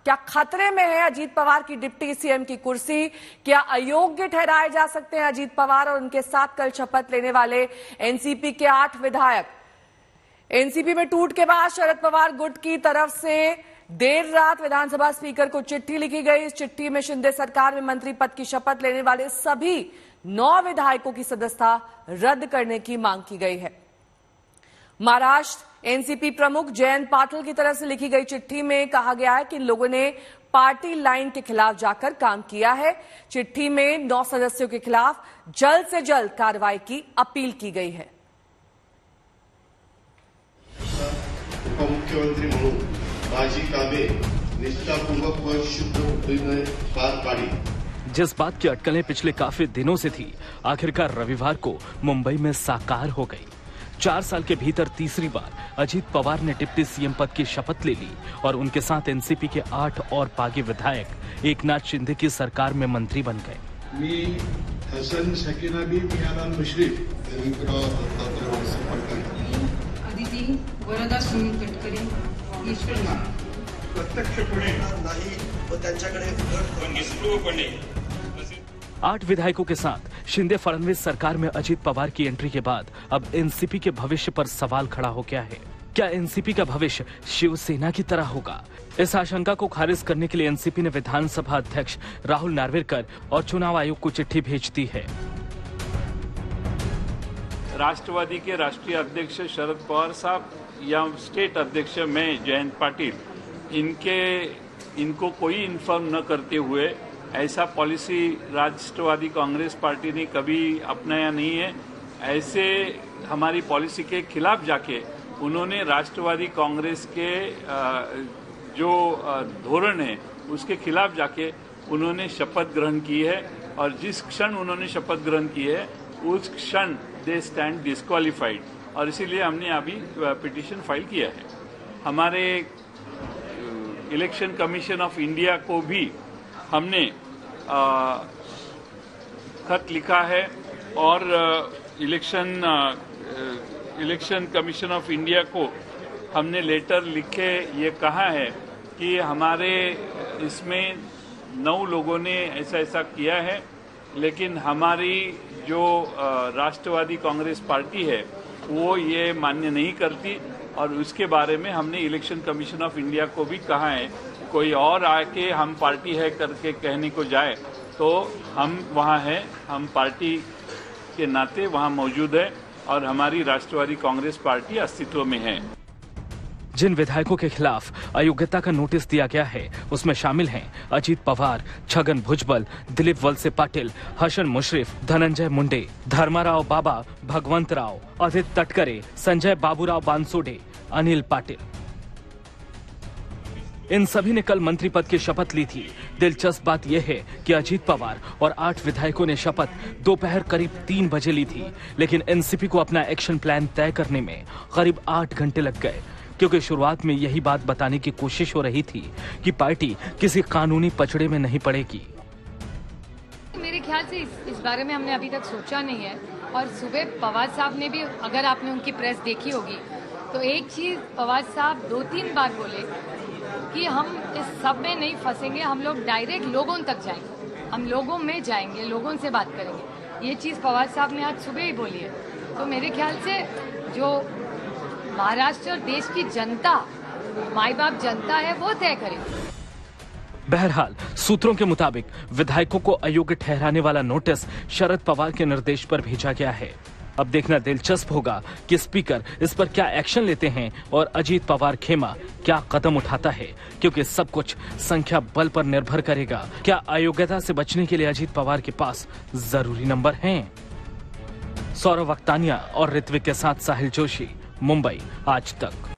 क्या खतरे में है अजीत पवार की डिप्टी सीएम की कुर्सी? क्या अयोग्य ठहराए जा सकते हैं अजीत पवार और उनके साथ कल शपथ लेने वाले एनसीपी के 8 विधायक? एनसीपी में टूट के बाद शरद पवार गुट की तरफ से देर रात विधानसभा स्पीकर को चिट्ठी लिखी गई। इस चिट्ठी में शिंदे सरकार में मंत्री पद की शपथ लेने वाले सभी 9 विधायकों की सदस्यता रद्द करने की मांग की गई है। महाराष्ट्र एनसीपी प्रमुख जयंत पाटिल की तरफ से लिखी गई चिट्ठी में कहा गया है कि इन लोगों ने पार्टी लाइन के खिलाफ जाकर काम किया है। चिट्ठी में 9 सदस्यों के खिलाफ जल्द से जल्द कार्रवाई की अपील की गई है। उपमुख्यमंत्री म्हणून माझी कामे निष्ठापूर्वक व शुद्ध बुद्धीने पार पाडी। जिस बात की अटकलें पिछले काफी दिनों से थी, आखिरकार रविवार को मुंबई में साकार हो गई। 4 साल के भीतर तीसरी बार अजीत पवार ने डिप्टी सीएम पद की शपथ ले ली और उनके साथ एनसीपी के 8 और बागी विधायक एकनाथ शिंदे की सरकार में मंत्री बन गए। मी हसन शकीना भी मियाला मुश्रीफ अदिती वरदा सुनील गडकरी ईश्वर प्रत्यक्षपणे नाही व त्यांच्याकडे 8 विधायकों के साथ शिंदे फडणवीस सरकार में अजीत पवार की एंट्री के बाद अब एनसीपी के भविष्य पर सवाल खड़ा हो गया है। क्या एनसीपी का भविष्य शिवसेना की तरह होगा? इस आशंका को खारिज करने के लिए एनसीपी ने विधानसभा अध्यक्ष राहुल नार्वेकर और चुनाव आयोग को चिट्ठी भेज दी है। राष्ट्रवादी के राष्ट्रीय अध्यक्ष शरद पवार साहब या स्टेट अध्यक्ष मैं जयंत पाटिल, इनको कोई इन्फॉर्म न करते हुए ऐसा पॉलिसी राष्ट्रवादी कांग्रेस पार्टी ने कभी अपनाया नहीं है। ऐसे हमारी पॉलिसी के खिलाफ जाके उन्होंने राष्ट्रवादी कांग्रेस के जो धोरण है उसके खिलाफ जाके उन्होंने शपथ ग्रहण की है और जिस क्षण उन्होंने शपथ ग्रहण की है उस क्षण दे स्टैंड डिस्क्वालिफाइड और इसीलिए हमने अभी पिटीशन फाइल किया है। हमारे इलेक्शन कमीशन ऑफ इंडिया को भी हमने खत लिखा है और इलेक्शन कमीशन ऑफ इंडिया को हमने लेटर लिखे ये कहा है कि हमारे इसमें 9 लोगों ने ऐसा किया है, लेकिन हमारी जो राष्ट्रवादी कांग्रेस पार्टी है वो ये मान्य नहीं करती और उसके बारे में हमने इलेक्शन कमीशन ऑफ इंडिया को भी कहा है। कोई और आके हम पार्टी है करके कहने को जाए तो हम वहाँ हैं, हम पार्टी के नाते वहाँ मौजूद है और हमारी राष्ट्रवादी कांग्रेस पार्टी अस्तित्व में है। जिन विधायकों के खिलाफ अयोग्यता का नोटिस दिया गया है उसमें शामिल हैं अजीत पवार, छगन भुजबल, दिलीप वलसे पाटिल, हसन मुश्रीफ, धनंजय मुंडे, धर्माराव बाबा, भगवंत राव, अदित तटकरे, संजय बाबूराव बानसोडे, अनिल पाटिल। इन सभी ने कल मंत्री पद की शपथ ली थी। दिलचस्प बात यह है कि अजीत पवार और 8 विधायकों ने शपथ दोपहर करीब 3 बजे ली थी, लेकिन एनसीपी को अपना एक्शन प्लान तय करने में करीब 8 घंटे लग गए, क्योंकि शुरुआत में यही बात बताने की कोशिश हो रही थी कि पार्टी किसी कानूनी पचड़े में नहीं पड़ेगी। मेरे ख्याल से इस बारे में हमने अभी तक सोचा नहीं है और सुबह पवार साहब ने भी, अगर आपने उनकी प्रेस देखी होगी तो एक चीज पवार साहब 2-3 बार बोले कि हम इस सब में नहीं फंसेंगे, हम लोग डायरेक्ट लोगों तक जाएंगे, हम लोगों में जाएंगे, लोगों से बात करेंगे। ये चीज़ पवार साहब ने आज सुबह ही बोली है। तो मेरे ख्याल से जो महाराष्ट्र और देश की जनता, माई बाप जनता है, वो तय करेगी। बहरहाल सूत्रों के मुताबिक विधायकों को अयोग्य ठहराने वाला नोटिस शरद पवार के निर्देश पर भेजा गया है। अब देखना दिलचस्प होगा कि स्पीकर इस पर क्या एक्शन लेते हैं और अजीत पवार खेमा क्या कदम उठाता है, क्योंकि सब कुछ संख्या बल पर निर्भर करेगा। क्या अयोग्यता से बचने के लिए अजीत पवार के पास जरूरी नंबर हैं? सौरव अख्तानिया और ऋत्विक के साथ साहिल जोशी, मुंबई आज तक।